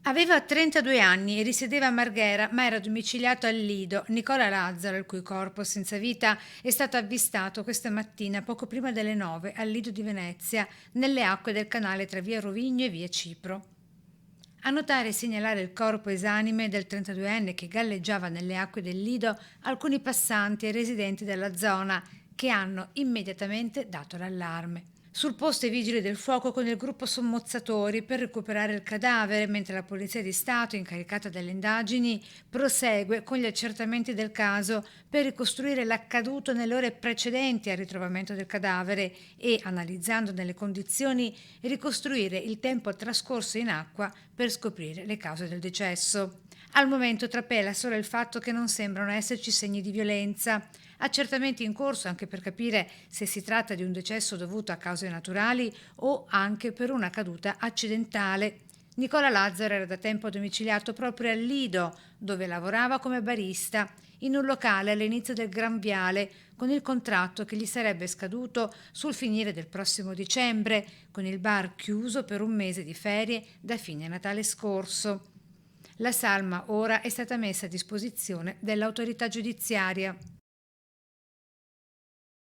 Aveva 32 anni e risiedeva a Marghera, ma era domiciliato al Lido. Nicola Lazzaro, il cui corpo senza vita è stato avvistato questa mattina poco prima delle 9 al Lido di Venezia, nelle acque del canale tra via Rovigno e via Cipro. A notare e segnalare il corpo esanime del 32enne che galleggiava nelle acque del Lido alcuni passanti e residenti della zona che hanno immediatamente dato l'allarme. Sul posto i vigili del fuoco con il gruppo sommozzatori per recuperare il cadavere, mentre la Polizia di Stato, incaricata delle indagini, prosegue con gli accertamenti del caso per ricostruire l'accaduto nelle ore precedenti al ritrovamento del cadavere e, analizzando nelle condizioni, ricostruire il tempo trascorso in acqua per scoprire le cause del decesso. Al momento trapela solo il fatto che non sembrano esserci segni di violenza. Accertamenti in corso anche per capire se si tratta di un decesso dovuto a cause naturali o anche per una caduta accidentale. Nicola Lazzaro era da tempo domiciliato proprio al Lido, dove lavorava come barista, in un locale all'inizio del Gran Viale, con il contratto che gli sarebbe scaduto sul finire del prossimo dicembre, con il bar chiuso per un mese di ferie da fine Natale scorso. La salma ora è stata messa a disposizione dell'autorità giudiziaria.